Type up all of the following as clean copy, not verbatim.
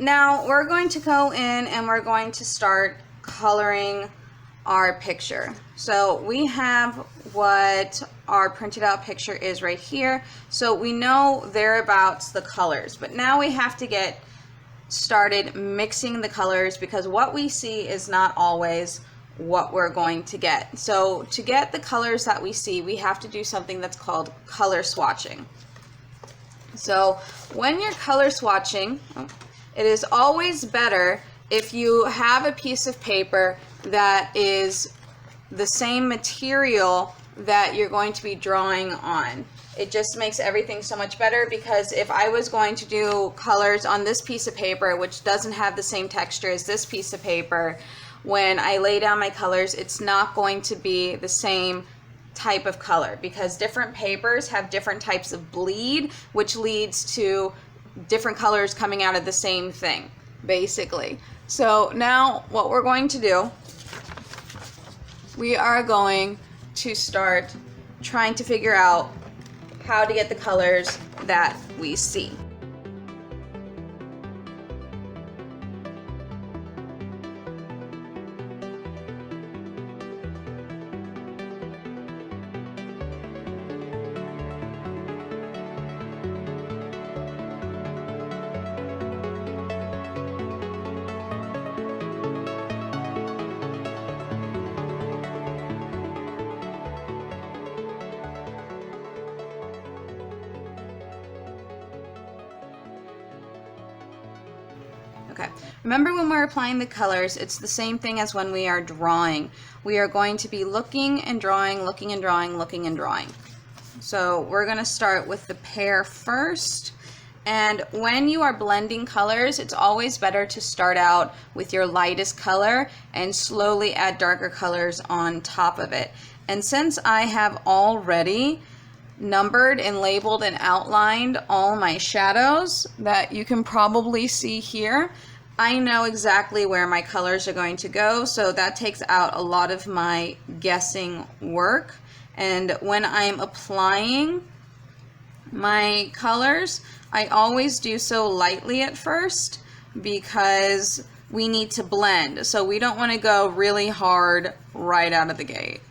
now we're going to go in and we're going to start coloring our picture. So we have what our printed out picture is right here. So we know thereabouts the colors, but now we have to get started mixing the colors, because what we see is not always what we're going to get. So to get the colors that we see, we have to do something that's called color swatching. So when you're color swatching, it is always better if you have a piece of paper that is the same material that you're going to be drawing on. It just makes everything so much better, because if I was going to do colors on this piece of paper, which doesn't have the same texture as this piece of paper, when I lay down my colors, it's not going to be the same type of color, because different papers have different types of bleed, which leads to different colors coming out of the same thing, basically. So now what we're going to do, we are going to start trying to figure out how to get the colors that we see. Okay, remember when we're applying the colors, it's the same thing as when we are drawing. We are going to be looking and drawing, looking and drawing, looking and drawing. So we're going to start with the pear first. And when you are blending colors, it's always better to start out with your lightest color and slowly add darker colors on top of it. And since I have already numbered and labeled and outlined all my shadows that you can probably see here, I know exactly where my colors are going to go, so that takes out a lot of my guessing work. And when I'm applying my colors, I always do so lightly at first, because we need to blend, so we don't want to go really hard right out of the gate.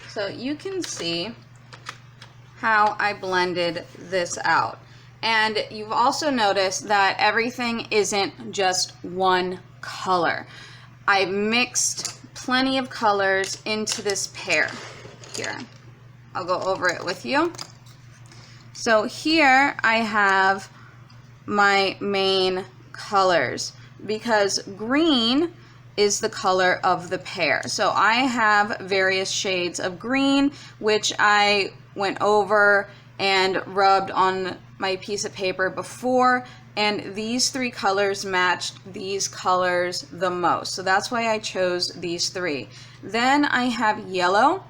So you can see how I blended this out. And you've also noticed that everything isn't just one color. I mixed plenty of colors into this pear. Here, I'll go over it with you. So here I have my main colors, because green is the color of the pear. So I have various shades of green, which I went over and rubbed on my piece of paper before, and these three colors matched these colors the most. So that's why I chose these three. Then I have yellow,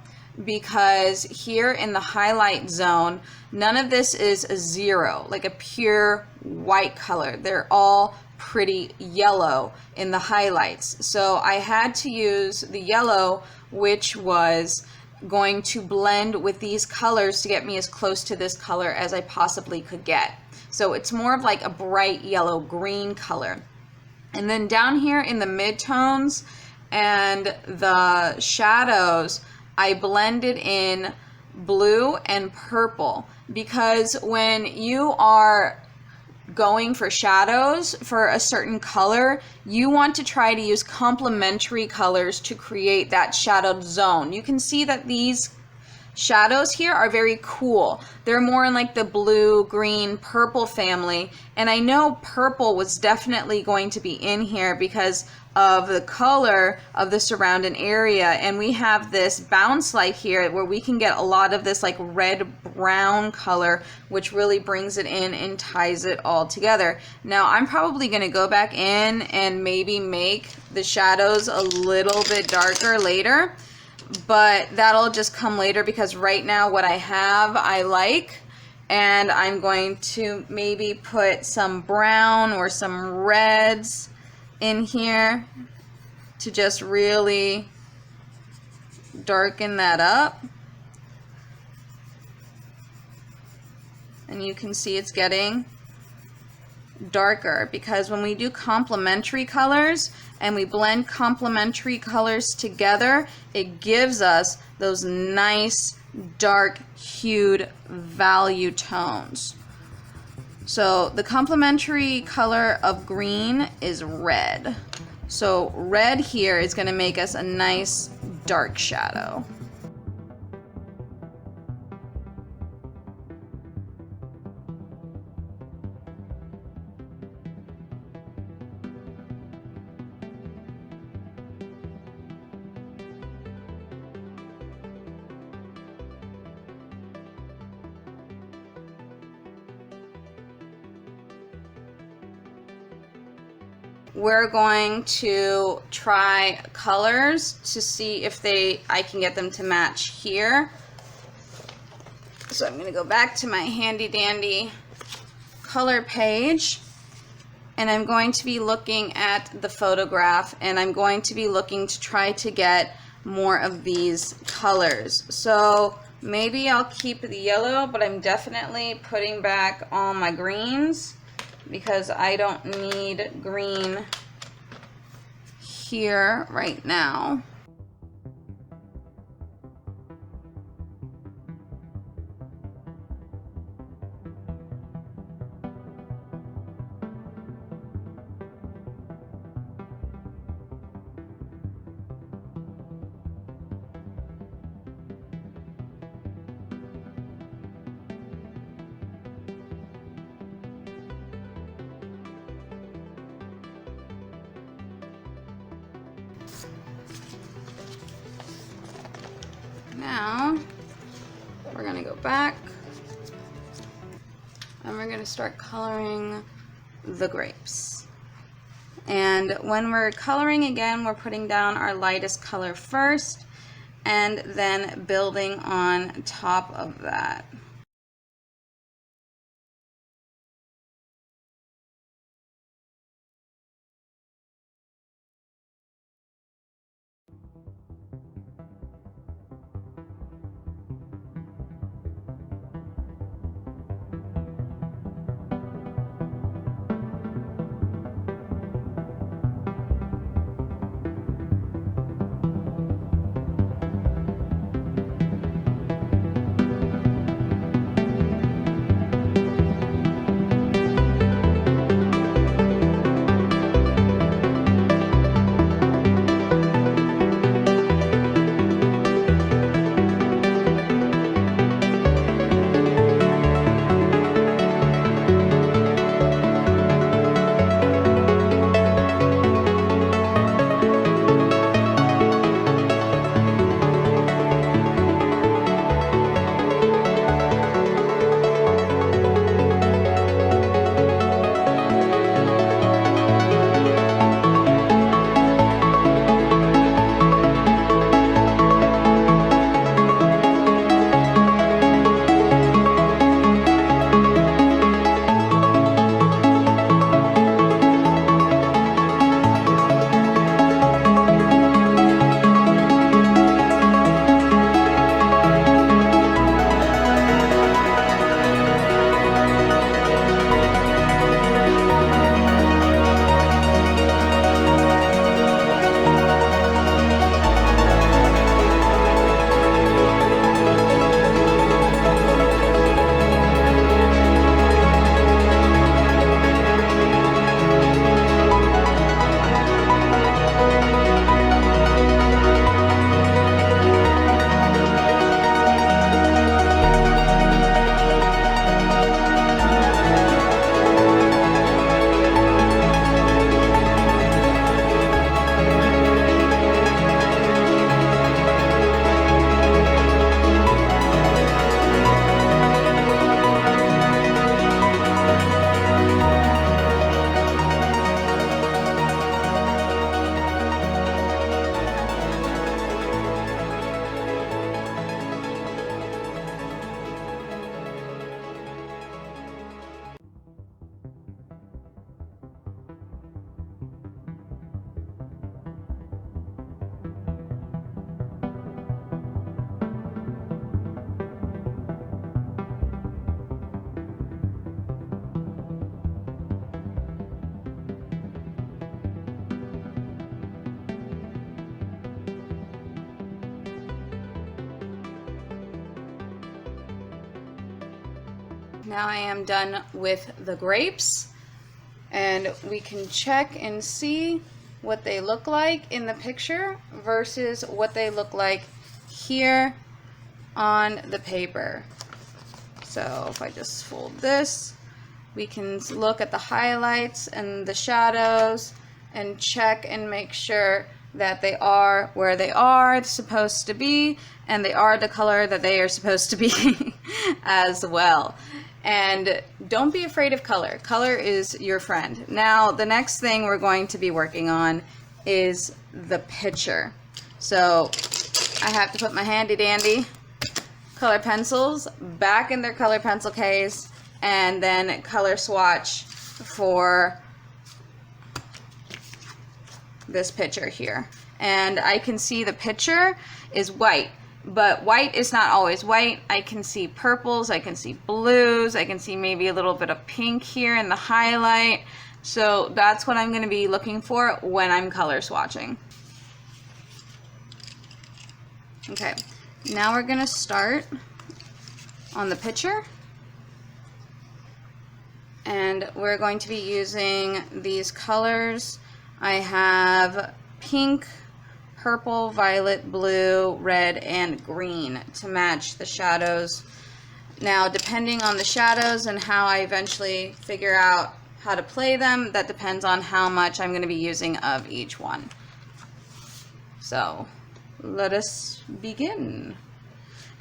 because here in the highlight zone, none of this is a zero, like a pure white color. They're all pretty yellow in the highlights. So I had to use the yellow, which was going to blend with these colors to get me as close to this color as I possibly could get. So it's more of like a bright yellow green color. And then down here in the midtones and the shadows, I blended in blue and purple, because when you are going for shadows for a certain color, you want to try to use complementary colors to create that shadowed zone. You can see that these shadows here are very cool. They're more in like the blue, green, purple family. And I know purple was definitely going to be in here because of the color of the surrounding area. And we have this bounce light here where we can get a lot of this like red brown color, which really brings it in and ties it all together. Now I'm probably going to go back in and maybe make the shadows a little bit darker later, but that'll just come later, because right now what I have I like, and I'm going to maybe put some brown or some reds in here to just really darken that up. And you can see it's getting darker, because when we do complementary colors and we blend complementary colors together, it gives us those nice dark hued value tones. So the complementary color of green is red. So red here is going to make us a nice dark shadow. We're going to try colors to see if I can get them to match here. So I'm going to go back to my handy dandy color page, and I'm going to be looking at the photograph, and I'm going to be looking to try to get more of these colors. So maybe I'll keep the yellow, but I'm definitely putting back all my greens, because I don't need green here right now. Now we're going to go back and we're going to start coloring the grapes. And when we're coloring again, we're putting down our lightest color first and then building on top of that. now I am done with the grapes, and we can check and see what they look like in the picture versus what they look like here on the paper. So if I just fold this, we can look at the highlights and the shadows and check and make sure that they are where they are supposed to be, and they are the color that they are supposed to be as well. And don't be afraid of color. Color is your friend. Now, the next thing we're going to be working on is the picture. So I have to put my handy dandy color pencils back in their color pencil case and then color swatch for this picture here. And I can see the picture is white, but white is not always white. I can see purples, I can see blues, I can see maybe a little bit of pink here in the highlight. So that's what I'm going to be looking for when I'm color swatching. Okay, now we're going to start on the picture, and we're going to be using these colors. I have pink, purple, violet, blue, red, and green to match the shadows. Now, depending on the shadows and how I eventually figure out how to play them, that depends on how much I'm going to be using of each one. So let us begin.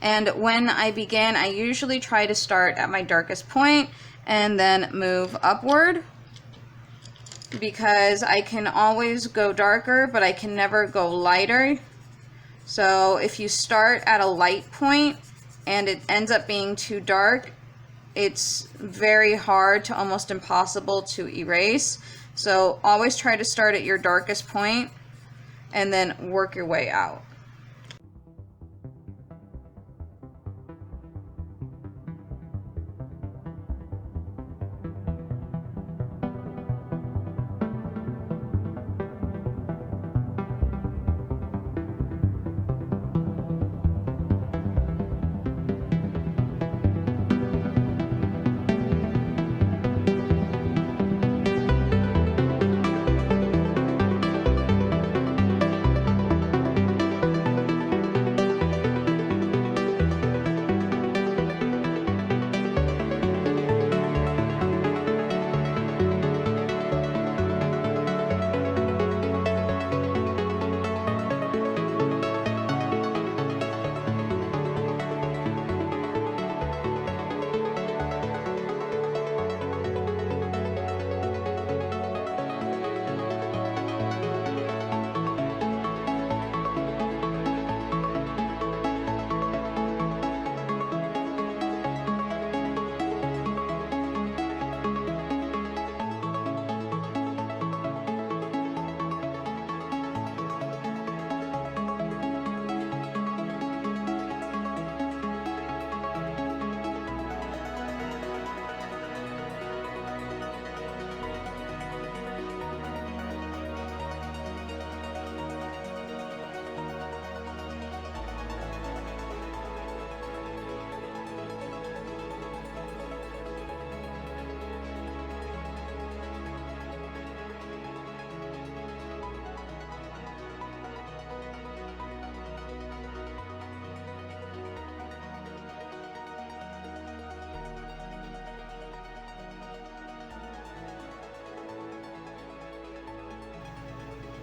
And when I begin, I usually try to start at my darkest point and then move upward, because I can always go darker, but I can never go lighter. So if you start at a light point and it ends up being too dark, it's very hard to almost impossible to erase. So always try to start at your darkest point and then work your way out.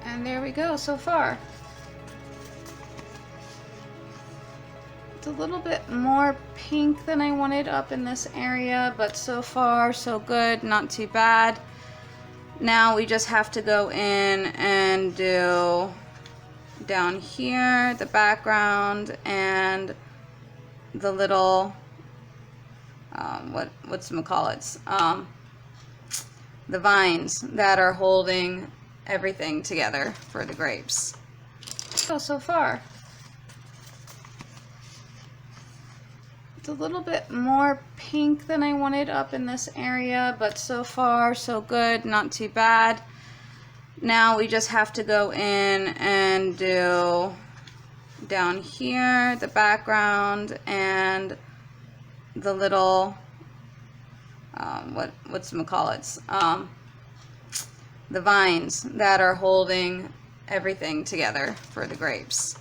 And there we go so far. It's a little bit more pink than I wanted up in this area, but so far so good, not too bad. Now we just have to go in and do down here the background and the little whatchamacallits, the vines that are holding everything together for the grapes. So far it's a little bit more pink than I wanted up in this area, but so far so good, not too bad. Now we just have to go in and do down here the background and the little whatchamacallits, the vines that are holding everything together for the grapes.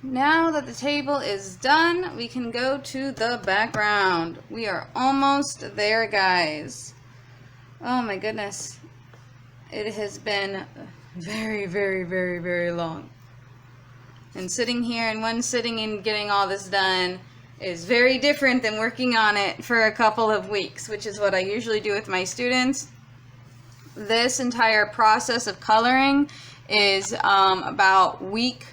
Now that the table is done, we can go to the background. We are almost there, guys. Oh my goodness. It has been very, very, very, very long. And sitting here in one sitting and getting all this done is very different than working on it for a couple of weeks, which is what I usually do with my students. This entire process of coloring is about week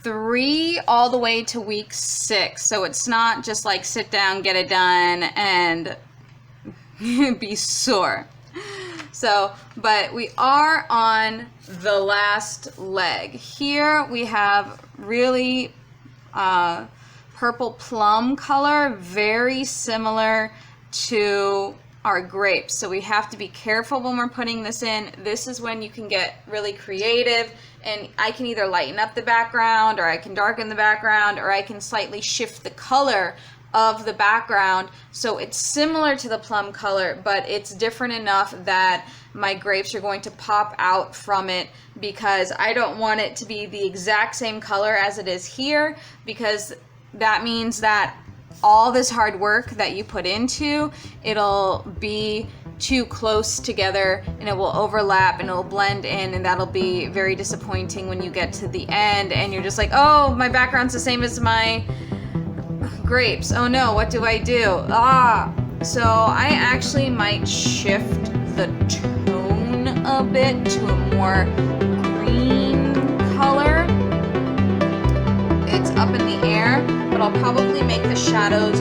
3 all the way to week 6. So it's not just like sit down, get it done, and be sore. So, but we are on the last leg. Here we have really purple plum color, very similar to our grapes. So we have to be careful when we're putting this in. This is when you can get really creative, and I can either lighten up the background, or I can darken the background, or I can slightly shift the color of the background so it's similar to the plum color, but it's different enough that my grapes are going to pop out from it, because I don't want it to be the exact same color as it is here, because that means that all this hard work that you put into, it'll be too close together and it will overlap and it'll blend in, and that'll be very disappointing when you get to the end and you're just like, oh, my background's the same as my grapes. Oh no, what do I do? So I actually might shift the tone a bit to a more green color. It's up in the air, but I'll probably make the shadows